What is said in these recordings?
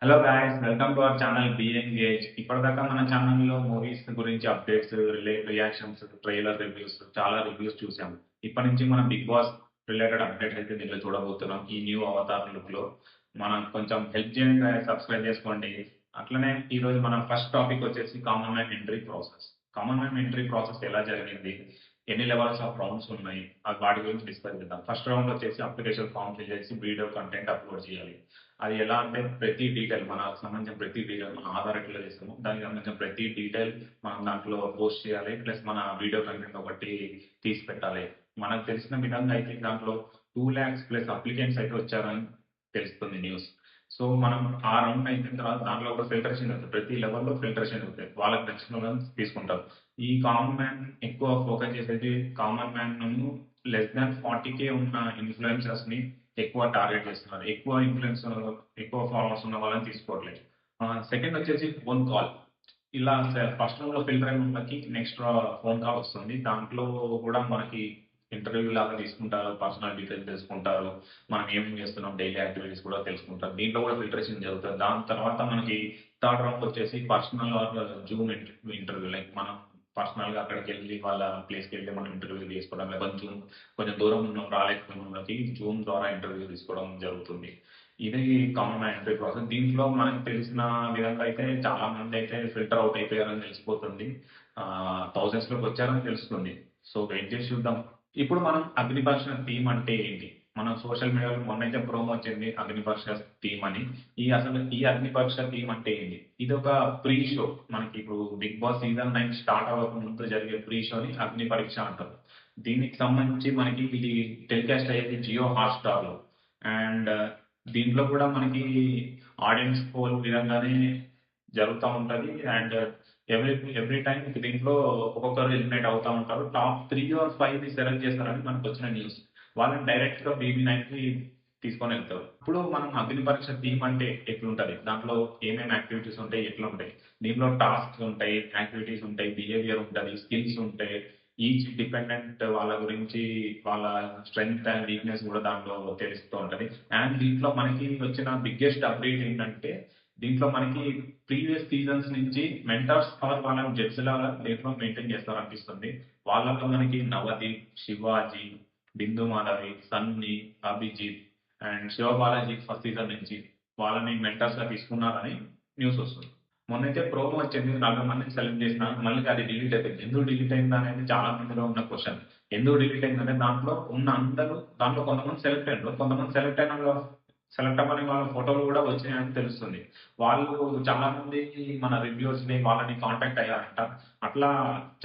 Hello guys, welcome to our channel be engage. ఇప్పటిదాకా మన ఛానల్లో మూవీస్ గురించి అప్డేట్స్, రియాక్షన్స్, ట్రైలర్ రివ్యూస్, చాలా రివ్యూస్ చూసాం. ఇప్పటి నుంచి మనం బిగ్ బాస్ రిలేటెడ్ అప్డేట్స్ అయితే దీనిలో చూడబోతున్నాం. ఈ న్యూ అవతార్ లుక్ లో మనం కొంచెం హెల్ప్ చేయండి, సబ్స్క్రైబ్ చేసుకోండి. అట్లనే ఈ రోజు మన ఫస్ట్ టాపిక్ వచ్చేసి common man entry process. Common man entry process ఎలా జరిగింది, ఎన్ని లెవెల్స్ ఆఫ్ రౌండ్స్ ఉన్నాయి, వాటి గురించి డిస్కస్ చేద్దాం. ఫస్ట్ రౌండ్ వచ్చేసి అప్లికేషన్ ఫామ్ ఫిల్ చేసి వీడియో కంటెంట్ అప్లోడ్ చేయాలి. అది ఎలా అంటే ప్రతి డీటెయిల్, మనకు సంబంధించిన ప్రతి డీటెయిల్, మన ఆధార్ ఎట్లా చేస్తామో దానికి సంబంధించిన ప్రతి డీటెయిల్ మనం దాంట్లో పోస్ట్ చేయాలి. ప్లస్ మన వీడియో కంటెంట్ ఒకటి తీసి పెట్టాలి. మనకు తెలిసిన విధంగా అయితే దాంట్లో 2 lakhs ప్లస్ అప్లికెంట్స్ అయితే వచ్చారని తెలుస్తుంది న్యూస్. సో మనం ఆ రౌండ్ అయిన తర్వాత దాంట్లో కూడా ఫిల్టరేషన్ అవుతుంది. ప్రతి లెవెల్లో ఫిల్టరేషన్ అవుతుంది. వాళ్ళకి నచ్చిన వాళ్ళని తీసుకుంటారు. ఈ కామన్ మ్యాన్ ఎక్కువ ఫోకస్ చేసేది common man less than 40K ఉన్న ఇన్ఫ్లుయెన్సర్స్ ని ఎక్కువ టార్గెట్ చేస్తున్నారు. ఎక్కువ ఇన్ఫ్లుయెన్స్, ఎక్కువ ఫాలోవర్స్ ఉన్న వాళ్ళని తీసుకోవట్లేదు. సెకండ్ వచ్చేసి ఫోన్ కాల్. ఇలా ఫస్ట్ రౌండ్ లో ఫిల్టర్ అయిన వాళ్ళకి నెక్స్ట్ ఫోన్ కాల్ వస్తుంది. దాంట్లో కూడా మనకి ఇంటర్వ్యూ లాగా తీసుకుంటారు, పర్సనల్ డీటెయిల్స్ తెలుసుకుంటారు, మనం ఏం చేస్తున్నాం, డైలీ యాక్టివిటీస్ కూడా తెలుసుకుంటారు. దీంట్లో కూడా ఫిల్టరేషన్ జరుగుతుంది. దాని తర్వాత మనకి థర్డ్ రౌండ్ వచ్చేసి personal or Zoom interview. Like మనం పర్సనల్ గా అక్కడికి వెళ్ళి వాళ్ళ ప్లేస్కి వెళ్ళి మనం ఇంటర్వ్యూ తీసుకోవడం, లేకపోతే జూమ్ కొంచెం దూరం ఉన్న రాలేకపోయిన వాళ్ళకి జూమ్ ద్వారా ఇంటర్వ్యూ తీసుకోవడం జరుగుతుంది. ఇది కామన్ ఎంట్రీ ప్రాసెస్. దీంట్లో మనకు తెలిసిన విధంగా అయితే చాలా మంది అయితే ఫిల్టర్ అవుట్ అయిపోయారని తెలిసిపోతుంది. థౌజండ్స్ లోకి వచ్చారని తెలుస్తుంది. సో వెయిట్ చేసి చూద్దాం. ఇప్పుడు మనం అగ్నిపర్ష థీమ్ అంటే ఏంటి, మనం సోషల్ మీడియాలో మొన్నైతే ప్రోమో వచ్చింది అగ్నిపర్ష థీమ్ అని. ఈ అగ్నిపర్ష థీమ్ అంటే ఏంటి? ఇది ఒక ప్రీ షో. మనకి ఇప్పుడు బిగ్ బాస్ సీజన్ 9 స్టార్ట్ అవ్వక ముందు జరిగే ప్రీ షోని అగ్ని పరీక్ష అంటారు. దీనికి సంబంధించి మనకి ఇది టెలికాస్ట్ అయ్యేది జియో హాట్‌స్టార్ లో. అండ్ దీంట్లో కూడా మనకి ఆడియన్స్ పోల్ విధంగానే జరుగుతూ ఉంటది. అండ్ ఎవ్రీ ఎవ్రీ టైం దీంట్లో ఒక్కొక్కరు ఎలిమినేట్ అవుతా ఉంటారు. టాప్ 3 or 5 ని సెలెక్ట్ చేస్తారని మనకు వచ్చిన న్యూస్. వాళ్ళని డైరెక్ట్ గా BB9 కి తీసుకొని వెళ్తారు. ఇప్పుడు మనం అగ్ని పరీక్ష థీమ్ అంటే ఎట్లుంటది, దాంట్లో ఏమేమి యాక్టివిటీస్ ఉంటాయి, ఎట్లా ఉంటాయి, దీంట్లో టాస్క్స్ ఉంటాయి, యాక్టివిటీస్ ఉంటాయి, బిహేవియర్ ఉంటుంది, స్కిల్స్ ఉంటాయి. ఈచ్ డిపెండెంట్ వాళ్ళ గురించి, వాళ్ళ స్ట్రెంగ్త్ అండ్ వీక్నెస్ కూడా దాంట్లో తెలుస్తూ ఉంటది. అండ్ దీంట్లో మనకి వచ్చిన బిగ్గెస్ట్ అప్డేట్ ఏంటంటే దీంట్లో మనకి ప్రీవియస్ సీజన్స్ నుంచి మెంటర్స్ ఆర్ వాళ్ళని జడ్జ్ లాగా దీంట్లో మెయింటైన్ చేస్తారు అనిపిస్తుంది. వాళ్ళలో మనకి Navdeep, Sivaji, Bindu Madhavi, Sunny, Abhijeet and Sivabalaji first season నుంచి వాళ్ళని మెంటర్స్ గా తీసుకున్నారని న్యూస్ వస్తుంది. మొన్నైతే ప్రోమో వచ్చింది, 40 మందిని సెలెక్ట్ చేసిన, మళ్ళీ అది డిలీట్ అయిపోయింది. ఎందుకు డిలీట్ అయింది అనేది చాలా మందిలో ఉన్న క్వశ్చన్. ఎందుకు డిలీట్ అయిందంటే దాంట్లో ఉన్న అందరూ, దాంట్లో కొంతమంది సెలెక్ట్ అయ్యారు, కొంతమంది సెలెక్ట్ అవ్వని వాళ్ళ ఫోటోలు కూడా వచ్చినాయని తెలుస్తుంది. వాళ్ళు చాలా మంది మన రివ్యూస్ ని వాళ్ళని కాంటాక్ట్ అయ్యారంట. అట్లా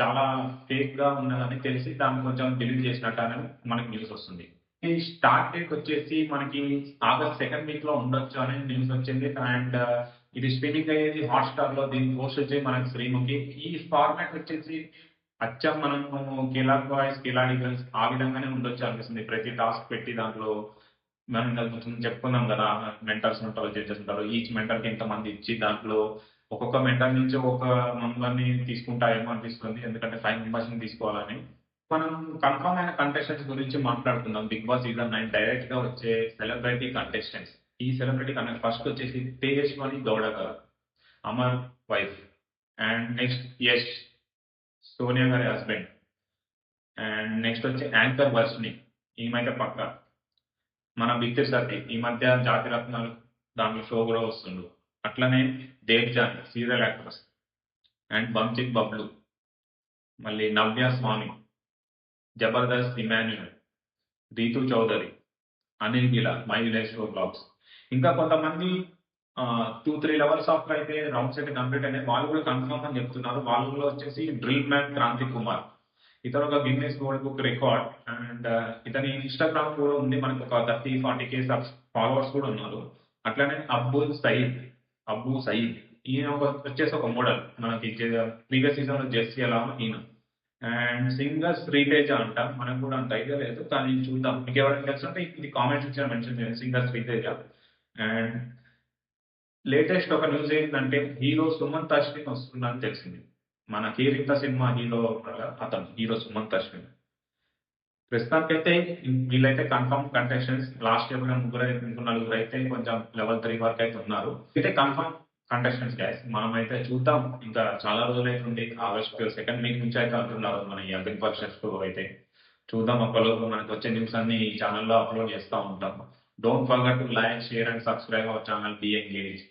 చాలా ఫేక్ గా ఉన్నదని తెలిసి దాన్ని కొంచెం డిలీట్ చేసినట్టు అని మనకి న్యూస్ వస్తుంది. ఈ స్టార్ట్ డేట్ వచ్చేసి మనకి ఆగస్ట్ సెకండ్ వీక్ లో ఉండొచ్చు అని న్యూస్ వచ్చింది. అండ్ ఇది స్ట్రీమింగ్ అయ్యేది హాట్‌స్టార్ లో. దీని హోస్ట్ వచ్చేసి మనకి శ్రీముఖి. ఈ ఫార్మాట్ వచ్చేసి అచ్చం మనము కిలాడి బాయ్స్, కిలాడి గర్ల్స్ ఆ విధంగానే ఉండొచ్చు అనిపిస్తుంది. ప్రతి టాస్క్ పెట్టి దాంట్లో మనం ఇందాక కొంచెం చెప్పుకున్నాం కదా, మెంటర్స్ ఉంటారు, జడ్జెస్ ఉంటారు. ఈచ్ మెంటర్ కి ఇంతమంది ఇచ్చి దాంట్లో ఒక్కొక్క మెంటర్ నుంచి ఒక్కొక్క మెంబర్ని తీసుకుంటారేమో అనిపిస్తుంది. ఎందుకంటే 5 మెంబర్స్ ని తీసుకోవాలని. మనం కన్ఫర్మ్ అయిన కంటెస్టెంట్స్ గురించి మాట్లాడుకుందాం. బిగ్ బాస్ సీజన్ 9 డైరెక్ట్ గా వచ్చే సెలబ్రిటీ కంటెస్టెంట్స్. ఈ సెలబ్రిటీ కంటెస్ట్ ఫస్ట్ వచ్చేసి తేజస్వని గౌడ గారు, Amar wife. And next Yash, Sonia గారి హస్బెండ్. అండ్ నెక్స్ట్ వచ్చి యాంకర్ వర్షిని, ఈమైతే పక్క. మన బిత్తిరి సత్తి ఈ మధ్య జాతి రత్నాలు దాంట్లో షో కూడా వస్తుండు. అట్లనే దేవ్జాన్ సీరియల్ యాక్ట్రెస్. అండ్ బంచిత్ బబ్లు, మళ్ళీ Navya Swamy, Jabardasth Emmanuel, Ritu Chowdary, Anil Gila, my village show blogs. ఇంకా కొంతమంది 2-3 లెవెల్స్ ఆఫ్ అయితే రౌండ్స్ అయితే కంప్లీట్ అయినాయి. వాళ్ళు కూడా కన్ఫర్మ్ అని చెప్తున్నారు. వాళ్ళలో వచ్చేసి డ్రిల్ మ్యాన్ క్రాంతి కుమార్. ఇతను ఒక Guinness world book record. And ఇతని ఇన్స్టాగ్రామ్ కూడా ఉంది. మనకు ఒక 30-40K ఫాలోవర్స్ కూడా ఉన్నారు. అట్లనే అబ్బు సయీద్. ఈయన వచ్చేసి ఒక మోడల్. మనకి ప్రీవియస్ సీజన్ లో జెస్సీ ఎలా ఈయన. అండ్ సింగర్ శ్రీతేజ అంట. మనకు కూడా అంత ఐడియా లేదు, కానీ చూద్దాం. మీకు ఎవరైనా తెలుసుంటే ఇది కామెంట్ సెక్షన్ మెన్షన్ చేయండి, సింగర్ శ్రీతేజ. అండ్ లేటెస్ట్ ఒక న్యూస్ ఏంటంటే హీరో సుమంత్ అశ్విన్ వస్తుందని తెలిసింది. మన కీరిత సినిమా హీరో అతను హీరో సుమంత్ అశ్విన్. ప్రస్తుతానికైతే వీళ్ళైతే కన్ఫర్మ్ కంటెస్టెంట్స్. లాస్ట్ ఇయర్ కూడా నలుగురు అయితే కొంచెం లెవెల్ 3 వరకు అయితే ఉన్నారు. అయితే కన్ఫర్మ్ కంటెస్టెంట్స్ గైస్. మనమైతే చూద్దాం. ఇంకా చాలా రోజులైతే ఉంది. ఆగస్ట్ సెకండ్ వీక్ నుంచి అయితే అంటున్నారు మన ఈ అగ్రికల్చర్ అయితే. చూద్దాం, అప్పటిలోపు మనకు వచ్చే న్యూస్ అన్ని ఈ ఛానల్లో అప్లోడ్ చేస్తూ ఉంటాం. Don't forget to like, share and subscribe our channel. Be engage.